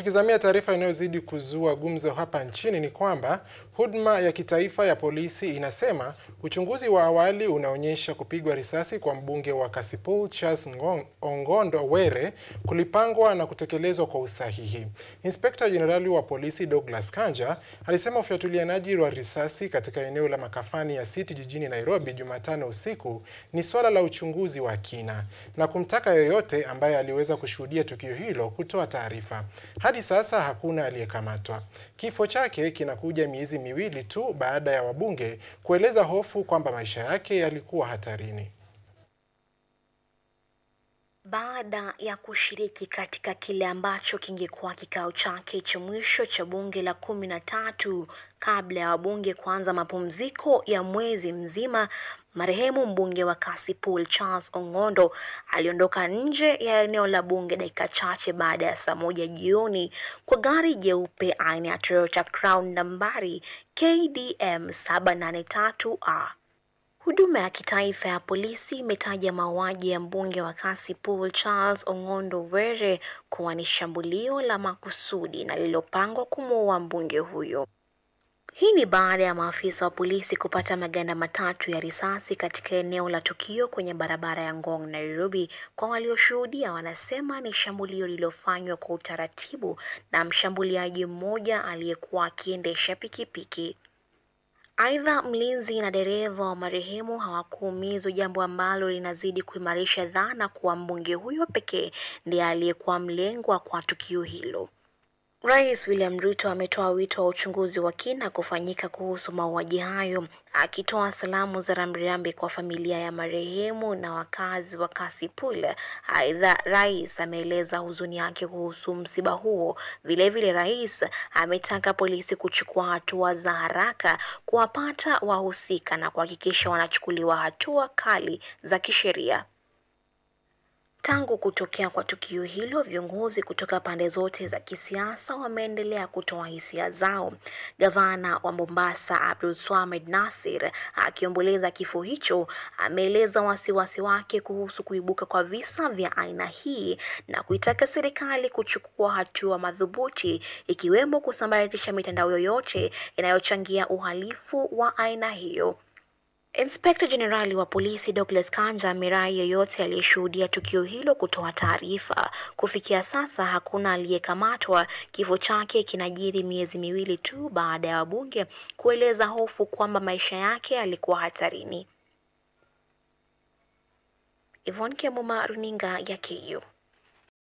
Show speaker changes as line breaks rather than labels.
Tukizamia taarifa inayozidi kuzua gumzo hapa nchini ni kwamba huduma ya kitaifa ya polisi inasema uchunguzi wa awali unaonyesha kupigwa risasi kwa mbunge wa Kasipul Charles Ongondo Were kulipangwa na kutekelezwa kwa usahihi. Inspekta Jenerali wa polisi Douglas Kanja alisema ufyatulianaji wa risasi katika eneo la Makafani ya City jijini Nairobi Jumatano usiku ni swala la uchunguzi wa kina na kumtaka yoyote ambaye aliweza kushuhudia tukio hilo kutoa taarifa. Hadi sasa hakuna aliyekamatwa. Kifo chake kinakuja miezi miwili tu baada ya wabunge kueleza hofu kwamba maisha yake yalikuwa hatarini.
Baada ya kushiriki katika kile ambacho kingekuwa kikao chake cha mwisho cha bunge la 13 kabla ya wabunge kuanza mapumziko ya mwezi mzima, marehemu mbunge wa Kasipul Charles Ongondo aliondoka nje ya eneo la bunge dakika chache baada ya saa 1 jioni kwa gari jeupe aina ya Toyota Crown nambari KDM 783A. Huduma ya kitaifa ya polisi imetaja mauaji ya mbunge wa Kasipul Charles Ongondo Were kuwa ni shambulio la makusudi na lililopangwa kumuua mbunge huyo. Hii ni baada ya maafisa wa polisi kupata maganda matatu ya risasi katika eneo la tukio kwenye barabara ya Ngong, Nairobi. Kwa walioshuhudia wanasema ni shambulio lililofanywa kwa utaratibu na mshambuliaji mmoja aliyekuwa akiendesha pikipiki. Aidha, mlinzi na dereva wa marehemu hawakuumizwa, jambo ambalo linazidi kuimarisha dhana kuwa mbunge huyo pekee ndiye aliyekuwa mlengwa kwa tukio hilo. Rais William Ruto ametoa wito wa uchunguzi wa kina kufanyika kuhusu mauaji hayo, akitoa salamu za rambirambi kwa familia ya marehemu na wakazi wa Kasipul. Aidha, rais ameeleza huzuni yake kuhusu msiba huo. Vilevile, rais ametaka polisi kuchukua hatua za haraka kuwapata wahusika na kuhakikisha wanachukuliwa hatua kali za kisheria. Tangu kutokea kwa tukio hilo, viongozi kutoka pande zote za kisiasa wameendelea kutoa hisia zao. Gavana wa Mombasa Abdulswamad Nassir akiomboleza kifo hicho ameeleza wasiwasi wake kuhusu kuibuka kwa visa vya aina hii na kuitaka serikali kuchukua hatua madhubuti, ikiwemo kusambaratisha mitandao yoyote inayochangia uhalifu wa aina hiyo. Inspekta Jenerali wa polisi Douglas Kanja amerai yeyote aliyeshuhudia tukio hilo kutoa taarifa. Kufikia sasa hakuna aliyekamatwa. Kifo chake kinajiri miezi miwili tu baada ya wabunge kueleza hofu kwamba maisha yake yalikuwa hatarini. Yvonne Kemuma, runinga ya KU.